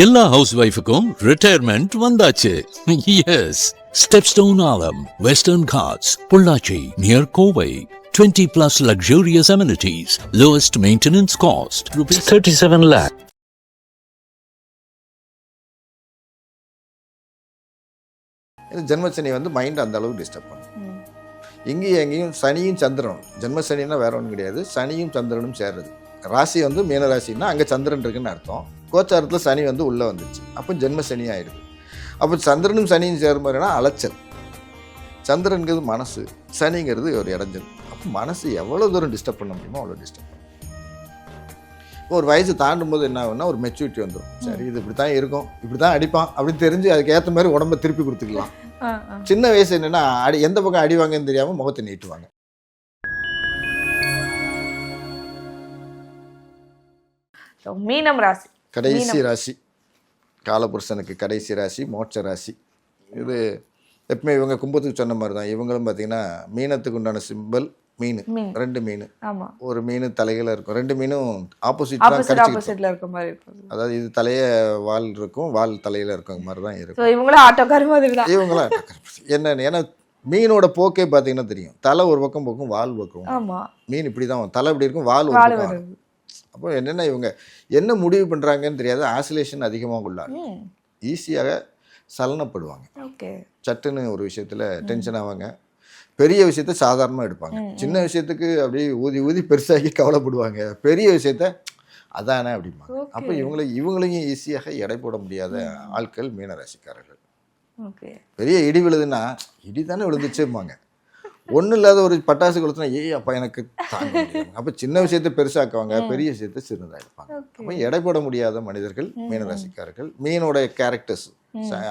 எல்லா ஹவுஸ் ஒய்ஃபுக்கும் ரிட்டையர்மெண்ட் வந்தாச்சு. எஸ், ஸ்டெப்ஸ்டோன் ஆலம், western Ghats, Pollachi near Kovai. 20 plus luxurious amenities, lowest maintenance cost, rupees 37 lakh. ஜென்மசனி வந்து மைண்ட் அந்த அளவுக்கு டிஸ்டர்ப் பண்ணும். இங்கேயும் எங்கேயும் சனியும் சந்திரனும், ஜென்மசனின்னா வேற ஒன்றும் கிடையாது, சனியும் சந்திரனும் சேர்றது. ராசி வந்து மீன ராசின்னா அங்கே சந்திரன் இருக்குன்னு அர்த்தம். கோச்சாரத்தில் சனி வந்து உள்ளே வந்துச்சு, அப்போ ஜென்மசனி ஆயிடுது. அப்போ சந்திரனும் சனியும் சேரும்போதுனா அலைச்சல். சந்திரனுங்கிறது மனசு, சனிங்கிறது ஒரு இடைஞ்சல். அப்போ மனசு எவ்வளோ தூரம் டிஸ்டர்ப் பண்ண முடியுமோ அவ்வளோ டிஸ்டர்ப் பண்ணும். இப்போ ஒரு வயசு தாண்டும் போது என்ன ஆகுன்னா ஒரு மெச்சூரிட்டி வந்துடும். சரி, இது இப்படி தான் இருக்கும், இப்படி தான் அடிப்பான் அப்படின்னு தெரிஞ்சு அதுக்கு ஏற்ற மாதிரி உடம்பை திருப்பி கொடுத்துக்கலாம். சின்ன வயசு என்னென்னா எந்த பக்கம் அடிவாங்கன்னு தெரியாமல் முகத்தை நீட்டுவாங்க. மீனம் ராசி கடைசி ராசி, காலபுருஷனுக்கு கடைசி ராசி, மோட்ச ராசி. இது எப்பவுமே இவங்க கும்பத்துக்கு சொன்ன மாதிரி தான். இவங்களும் பார்த்தீங்கன்னா மீனத்துக்கு உண்டான சிம்பல் மீன். ரெண்டு மீன், ஒரு மீன் தலைகளை இருக்கும். ரெண்டு மீனும் ஆப்போசிட்ல இருக்க மாதிரி இருக்கும். அதாவது இது தலைய வால் இருக்கும், வால் தலையில இருக்க மாதிரி தான் இருக்கும். இவங்களும் ஆட்டோக்கார மாதிரி தான். இவங்களும் என்ன, ஏன்னா மீனோட போக்கே பார்த்தீங்கன்னா தெரியும். தலை ஒரு பக்கம் போக்கும், வால் பக்கம். மீன் இப்படி தான், தலை இப்படி இருக்கும், வால் ஒரு பக்கம். அப்போ என்னென்ன இவங்க என்ன முடிவு பண்ணுறாங்கன்னு தெரியாது. ஆசிலேஷன் அதிகமாக உள்ளாங்க, ஈஸியாக சலனப்படுவாங்க, சட்டுன்னு ஒரு விஷயத்தில் டென்ஷன் ஆவாங்க, பெரிய விஷயத்த சாதாரணமாக எடுப்பாங்க, சின்ன விஷயத்துக்கு அப்படியே ஊதி ஊதி பெருசாகி கவலைப்படுவாங்க, பெரிய விஷயத்த அதானே அப்படிம்பாங்க. அப்போ இவங்களையும் ஈஸியாக எடை போட முடியாத ஆட்கள் மீனராசிக்காரர்கள். பெரிய இடி விழுதுன்னா இடி தானே விழுந்துச்சும்பாங்க. ஒன்றும் இல்லாத ஒரு பட்டாசு கொடுத்தனா அப்போ எனக்கு தாங்க முடியும். அப்போ சின்ன விஷயத்தை பெருசாக்குவாங்க, பெரிய விஷயத்தை சின்னதாக இருப்பாங்க. அப்போ எடை போட முடியாத மனிதர்கள் மீனராசிக்காரர்கள். மீனோட கேரக்டர்ஸ்,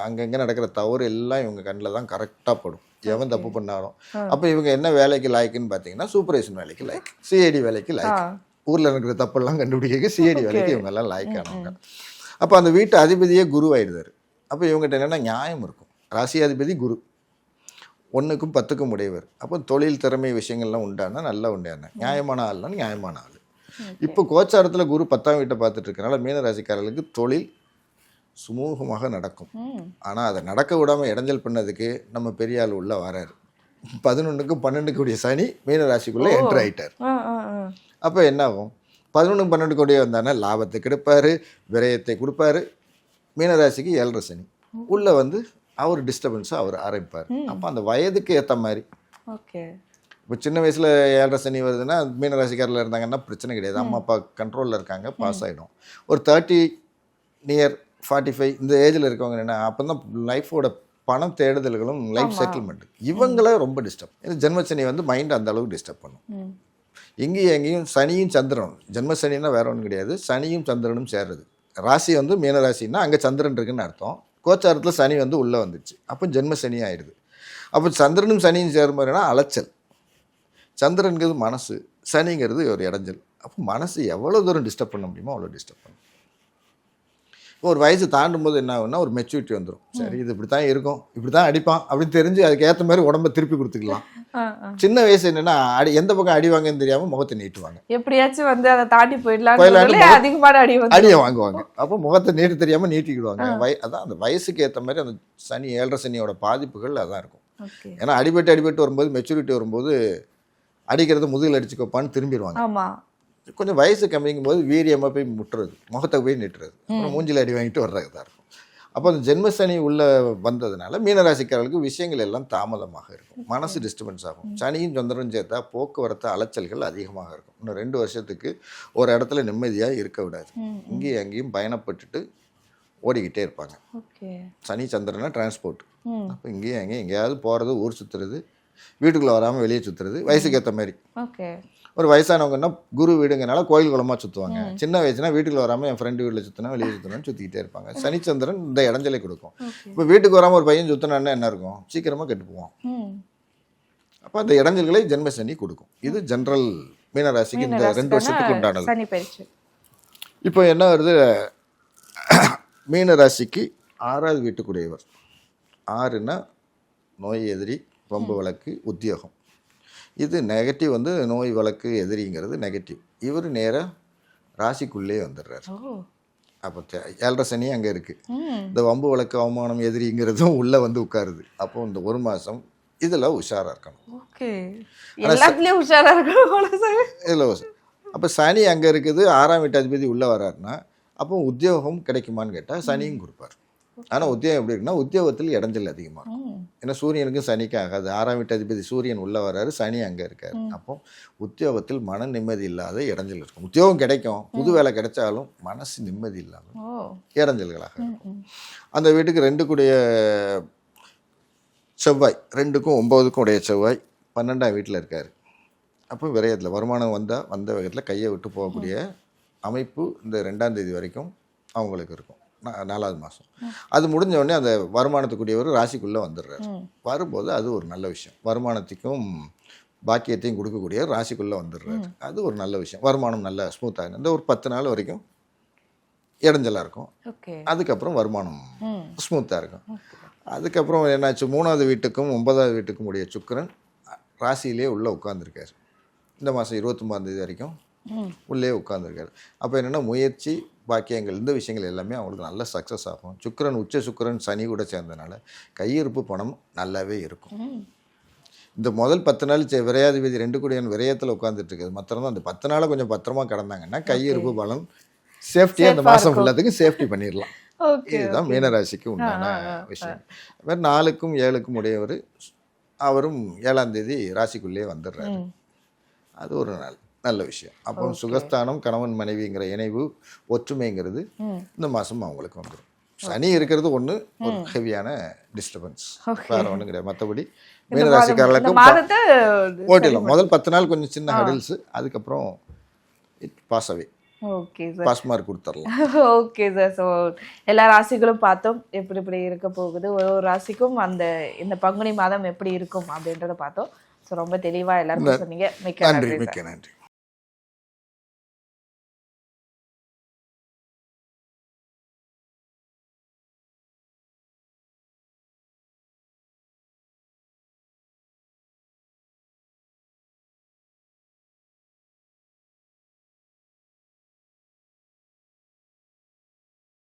அங்கங்கே நடக்கிற தவறு எல்லாம் இவங்க கண்ணில் தான் கரெக்டாக படும், எவன் தப்பு பண்ணாலும். அப்போ இவங்க என்ன வேலைக்கு லாய்க்குன்னு பார்த்தீங்கன்னா சூப்பர்வைசன் வேலைக்கு லாய்க்கு, சிஐடி வேலைக்கு லாய்க்கு. ஊரில் இருக்கிற தப்பெல்லாம் கண்டுபிடிக்க சிஐடி வேலைக்கு இவங்கெல்லாம் லாய்க்கானவங்க. அப்போ அந்த வீட்டு அதிபதியே குரு ஆயிடுதாரு. அப்போ இவங்ககிட்ட என்னென்னா நியாயம் இருக்கும். ராசியாதிபதி குரு, 1க்கும் 10க்கும் உடையவர். அப்போ தொழில் திறமை விஷயங்கள்லாம் உண்டானா நல்லா உண்டான நியாயமான ஆள்னா நியாயமான ஆள். இப்போ கோச்சாரத்தில் குரு 10ஆம் வீட்டை பார்த்துட்டு இருக்கனால மீனராசிக்காரர்களுக்கு தொழில் சுமூகமாக நடக்கும். ஆனால் அதை நடக்க விடாமல் இடைஞ்சல் பண்ணதுக்கு நம்ம பெரிய ஆள் உள்ள வராரு. 11க்கும் 12க்கு கூடிய சனி மீனராசிக்குள்ளே என்ட்ரு ஆகிட்டார். அப்போ என்ன ஆகும், 11 12 கூடிய வந்தானா லாபத்தை கெடுப்பார், விரயத்தை கொடுப்பாரு. மீனராசிக்கு 7.5 சனி உள்ளே வந்து அவர் டிஸ்டர்பன்ஸை அவர் ஆரம்பிப்பார். அப்போ அந்த வயதுக்கு ஏற்ற மாதிரி. இப்போ சின்ன வயசில் 7.5 சனி வருதுன்னா மீனராசிக்காரில் இருந்தாங்கன்னா பிரச்சனை கிடையாது, அம்மா அப்பா கண்ட்ரோலில் இருக்காங்க, பாஸ் ஆகிடும். ஒரு 30 நியர் 45 இந்த ஏஜில் இருக்கவங்க என்ன அப்போ தான் லைஃபோட பணம் தேடுதல்களும் லைஃப் செட்டில்மெண்ட் இவங்கள ரொம்ப டிஸ்டர்ப். ஏன்னா ஜென்மசனி வந்து மைண்ட் அந்த அளவுக்கு டிஸ்டர்ப் பண்ணும். இங்கேயும் எங்கேயும் சனியும் சந்திரனும், ஜென்மசனின்னா வேற ஒன்றும் கிடையாது, சனியும் சந்திரனும் சேர்றது. ராசி வந்து மீனராசின்னா அங்கே சந்திரன் இருக்குன்னு அர்த்தம். கோச்சாரத்தில் சனி வந்து உள்ளே வந்துடுச்சு, அப்போ ஜென்ம சனி ஆயிடுது. அப்போ சந்திரனும் சனியும் சேரும்போதுனா அலைச்சல். சந்திரனுங்கிறது மனசு, சனிங்கிறது ஒரு இடைஞ்சல். அப்போ மனசு எவ்வளோ தூரம் டிஸ்டர்ப் பண்ண முடியுமோ அவ்வளோ டிஸ்டர்ப் பண்ணும். ஒரு வயசு தாண்டும் போது என்ன ஆகுன்னா ஒரு மெச்சூரிட்டி வந்துடும். சரி, இது இப்படி தான் இருக்கும், இப்படி தான் அடிப்பான் அப்படின்னு தெரிஞ்சு அதுக்கு ஏற்ற மாதிரி உடம்பை திருப்பி கொடுத்துக்கலாம். சின்ன வயசு என்னன்னா எந்த பக்கம் அடி வாங்கன்னு தெரியாமல் முகத்தை நீட்டுவாங்க, எப்படியாச்சும் வந்து அதை தாண்டி போயிடலாம், அதிகமான அடியை வாங்குவாங்க. அப்போ முகத்தை நீட்டு தெரியாமல் நீட்டிக்கிடுவாங்க. அதான் அந்த வயசுக்கு ஏற்ற மாதிரி அந்த சனி 7.5 சனியோட பாதிப்புகள் அதான் இருக்கும். ஏன்னா அடிபட்டு வரும்போது மெச்சூரிட்டி வரும்போது அடிக்கிறது முதுகில் அடிச்சுக்கோப்பான்னு திரும்பிடுவாங்க. கொஞ்சம் வயசு கம்மிங்கும் போது வீரியமாக போய் முட்டுறது, முகத்தை போய் நிட்டுறது, அப்புறம் மூஞ்சில் அடி வாங்கிட்டு வர்றதா இருக்கும். அப்போ அந்த ஜென்மசனி உள்ளே வந்ததுனால மீனராசிக்காரர்களுக்கு விஷயங்கள் எல்லாம் தாமதமாக இருக்கும், மனசு டிஸ்டர்பன்ஸ் ஆகும். சனியும் சந்திரனும் சேர்த்தா போக்குவரத்து அலைச்சல்கள் அதிகமாக இருக்கும். இன்னும் 2 வருஷத்துக்கு ஒரு இடத்துல நிம்மதியாக இருக்க விடாது. இங்கேயும் அங்கேயும் பயணப்பட்டுட்டு ஓடிக்கிட்டே இருப்பாங்க. சனி சந்திரனா டிரான்ஸ்போர்ட். அப்போ இங்கேயும் அங்கேயும் எங்கேயாவது போகிறது, ஊர் சுற்றுறது, வீட்டுக்குள்ளே வராமல் வெளியே சுற்றுறது, வயசுக்கு ஏற்ற மாதிரி. ஒரு வயசானவங்கன்னா குரு வீடுங்கனால கோயில் குளமாக சுற்றுவாங்க. சின்ன வயசுனா வீட்டுக்குள்ள வராமல் என் ஃப்ரெண்டு வீட்டில் சுற்றினா வெளியே சுற்றினான்னு சுற்றிக்கிட்டே இருப்பாங்க. சனிச்சந்திரன் இந்த இடைஞ்சலை கொடுக்கும். இப்போ வீட்டுக்கு வராமல் ஒரு பையன் சுற்றினான்னா என்ன இருக்கும், சீக்கிரமாக கெட்டு போவான். அப்போ அந்த இடைஞ்சல்களை ஜென்மசனி கொடுக்கும். இது ஜென்ரல் மீனராசிக்கு இந்த 2 வருஷத்துக்கு உண்டானது. இப்போ என்ன வருது, மீனராசிக்கு 6வது வீட்டுக்குடையவர். 6ன்னா நோய் எதிரி, வம்பு வழக்கு, உத்தியோகம். இது நெகட்டிவ், வந்து நோய் வழக்கு எதிரிங்கிறது நெகட்டிவ். இவர் நேராக ராசிக்குள்ளே வந்துடுறாரு. அப்போ 7.5 சனி அங்கே இருக்குது. இந்த வம்பு வழக்கு அவமானம் எதிரிங்கிறதும் உள்ளே வந்து உட்காருது. அப்போ இந்த 1 மாதம் இதில் உஷாராக இருக்கணும். ஓகே, எல்லாத்துலேயும் உஷாராக இருக்கணும். இதில் அப்போ சனி அங்கே இருக்குது, 6ஆம் வீட்டாதிபதி உள்ளே வராருன்னா அப்போ உத்தியோகம் கிடைக்குமான்னு கேட்டால் சனியும் கொடுப்பார். ஆனால் உத்தியோகம் எப்படி இருக்குன்னா உத்தியோகத்தில் இடைஞ்சல் அதிகமாக இருக்கும். ஏன்னா சூரியனுக்கும் சனிக்கும் ஆகாது. 6ஆம் வீட்டாதிபதி சூரியன் உள்ளே வராரு, சனி அங்கே இருக்காரு. அப்போ உத்தியோகத்தில் மன நிம்மதி இல்லாத இடைஞ்சல் இருக்கும். உத்தியோகம் கிடைக்கும், புது வேலை கிடைச்சாலும் மனசு நிம்மதி இல்லாமல் இடைஞ்சல்களாக இருக்கும். அந்த வீட்டுக்கு 2 கூடிய செவ்வாய், 2க்கும் 9க்கும் உடைய செவ்வாய் 12ஆம் வீட்டில் இருக்கார். அப்போ விரயத்தில் வருமானம் வந்த வேகத்தில் கையை விட்டு போகக்கூடிய அமைப்பு இந்த 2ஆம் தேதி வரைக்கும் அவங்களுக்கு இருக்கும். 4வது மாதம் அது முடிஞ்ச உடனே அந்த வருமானத்துக்குரியவர் ராசிக்குள்ளே வந்துடுறாரு. வரும்போது அது ஒரு நல்ல விஷயம். வருமானத்துக்கும் பாக்கியத்தையும் கொடுக்கக்கூடிய ராசிக்குள்ளே வந்துடுறாரு. அது ஒரு நல்ல விஷயம். வருமானம் நல்லா ஸ்மூத்தாக இந்த ஒரு 10 நாள் வரைக்கும் இடைஞ்சலாக இருக்கும். அதுக்கப்புறம் வருமானம் ஸ்மூத்தாக இருக்கும். அதுக்கப்புறம் என்னாச்சு, 3வது வீட்டுக்கும் 9வது வீட்டுக்கும் உடைய சுக்கிரன் ராசியிலே உள்ளே உட்காந்துருக்காரு. இந்த மாதம் 29ஆம் தேதி வரைக்கும் உள்ளே உட்காந்துருக்காரு. அப்போ என்னென்னா முயற்சி பாக்கியங்கள் இந்த விஷயங்கள் எல்லாமே அவங்களுக்கு நல்ல சக்ஸஸ் ஆகும். சுக்கிரன் உச்ச சுக்கிரன் சனி கூட சேர்ந்தனால கையிருப்பு பணம் நல்லாவே இருக்கும். இந்த முதல் 10 நாள் விரையாதிபதி 2 கூடியன் விரயத்தில் உட்காந்துட்டு இருக்குது. மற்றவங்க அந்த 10 நாளை கொஞ்சம் பத்திரமா கடந்தாங்கன்னா கையிருப்பு பலன் சேஃப்டியாக அந்த மாதம் ஃபுல்லாத்துக்கு சேஃப்டி பண்ணிடலாம். இதுதான் மீனராசிக்கு உண்டான விஷயம். அது மாதிரி 4க்கும் 7க்கும் உடையவர் அவரும் 7ஆம் தேதி ராசிக்குள்ளேயே வந்துடுறாரு. அது ஒரு நல்ல விஷயம். அப்போ சுகஸ்தானம் கணவன் மனைவிங்கிற இணைவு ஒற்றுமைங்கிறது இந்த மாதம் அவங்களுக்கு வந்துடும். சனி இருக்கிறது ஒன்று ஒரு ஹெவியான டிஸ்டர்பன்ஸ், வேறு ஒன்றும் கிடையாது. மற்றபடி மீனராசிக்காரர்களுக்கும் ஓட்டிடலாம். முதல் 10 நாள் கொஞ்சம் சின்ன ஹடில்ஸு, அதுக்கப்புறம் it pass away. Okay sir, pass mark கொடுத்துடலாம். Okay sir. ஸோ எல்லா ராசிகளும் பார்த்தோம் எப்படி இப்படி இருக்க போகுது, ஒரு ராசிக்கும் இந்த பங்குனி மாதம் எப்படி இருக்கும் அப்படின்றத பார்த்தோம். ஸோ ரொம்ப தெளிவாக எல்லாருக்கும் சொன்னீங்க. மிக்க நன்றி.